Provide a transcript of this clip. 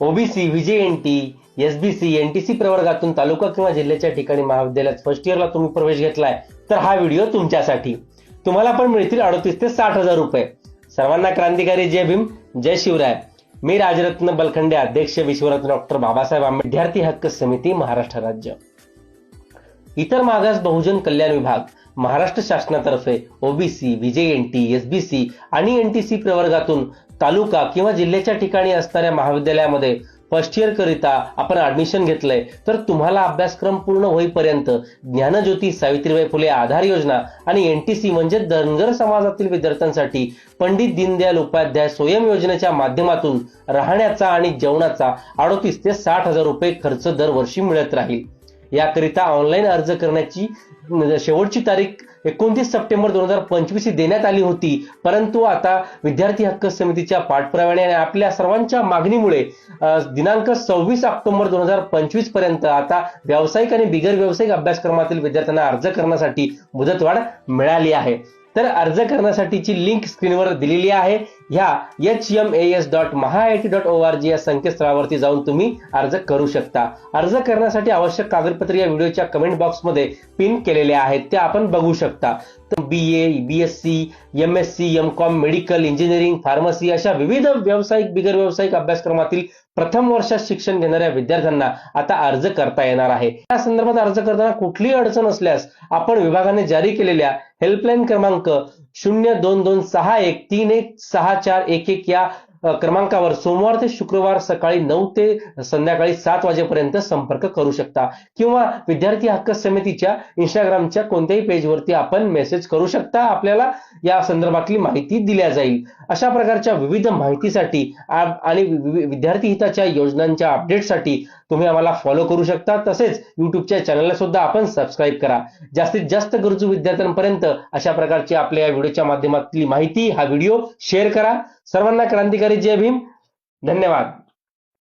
OBC, VJNT, SBC, NTC प्रवर्गातून तालुका किंवा जिल्ह्याच्या ठिकाणी महाविद्यालयात फर्स्ट इयरला तुम्ही प्रवेश घेतलाय तर हा व्हिडिओ तुमच्यासाठी. तुम्हाला पण मिळतील 38 ते 60,000 रुपये. सर्वांना क्रांतिकारी जय भीम, जय शिवराय. मी राजरत्न बलखंडे, अध्यक्ष विश्वरत्न डॉक्टर बाबासाहेब आंबेडकर विद्यार्थी हक्क समिती महाराष्ट्र राज्य. इतर मागास बहुजन कल्याण विभाग महाराष्ट्र शासनातर्फे ओबीसी, व्हीजेएनटी, एसबीसी आणि एनटीसी प्रवर्गातून तालुका किंवा जिल्ह्याच्या ठिकाणी असणाऱ्या महाविद्यालयामध्ये फर्स्ट इयर करिता आपण ऍडमिशन घेतलंय तर तुम्हाला अभ्यासक्रम पूर्ण होईपर्यंत ज्ञानज्योती सावित्रीबाई फुले आधार योजना आणि एनटीसी म्हणजे धनगर समाजातील विद्यार्थ्यांसाठी पंडित दीनदयाल उपाध्याय स्वयं योजनेच्या माध्यमातून राहण्याचा आणि जेवणाचा 38 ते 60,000 रुपये खर्च दरवर्षी मिळत राहील. याकरिता ऑनलाईन अर्ज करण्याची शेवटची तारीख 29 सप्टेंबर 2025 देण्यात आली होती, परंतु आता विद्यार्थी हक्क समितीच्या पाठपुराव्याने आणि आपल्या सर्वांच्या मागणीमुळे दिनांक 26 ऑक्टोबर 2025 पर्यंत आता व्यावसायिक आणि बिगर व्यावसायिक अभ्यासक्रमातील विद्यार्थ्यांना अर्ज करण्यासाठी मुदतवाढ मिळाली आहे. तर अर्ज करण्यासाठीची लिंक स्क्रीनवर दिलेली आहे. ह्या hmas.mahait.org या संकेतस्थळावरती जाऊन तुम्ही अर्ज करू शकता. अर्ज करण्यासाठी आवश्यक कागदपत्रे या व्हिडिओच्या कमेंट बॉक्समध्ये पिन केलेले आहेत, ते आपण बघू शकता. तर BA, BSc, MSc, MCOM, medical, engineering, pharmacy अशा विविध व्यावसायिक बिगर व्यावसायिक अभ्यासक्रमातील प्रथम वर्षात शिक्षण घेणाऱ्या विद्यार्थ्यांना आता अर्ज करता येणार आहे. या संदर्भात अर्ज करताना कुठलीही अडचण असल्यास आपण विभागाने जारी केलेल्या हेल्पलाईन क्रमांक 0226131641 या क्रमांकावर सोमवार ते शुक्रवार सकाळी 9 ते संध्याकाळी 7 वाजेपर्यंत संपर्क करू शकता किंवा विद्यार्थी हक्क समितीच्या इंस्टाग्रामच्या कोणत्याही पेजवरती आपण मेसेज करू शकता. आपल्याला या संदर्भातली माहिती दिल्या जाईल. अशा प्रकारच्या विविध माहितीसाठी आणि विद्यार्थी हिताच्या योजनांच्या अपडेटसाठी तुम्ही आम्हाला फॉलो करू शकता. तसेच युट्यूबच्या चॅनलला सुद्धा आपण सबस्क्राईब करा. जास्तीत जास्त गरजू विद्यार्थ्यांपर्यंत अशा प्रकारची आपल्या या व्हिडिओच्या माध्यमातली माहिती हा व्हिडिओ शेअर करा. सर्वांना क्रांतिकारी जय भीम. धन्यवाद.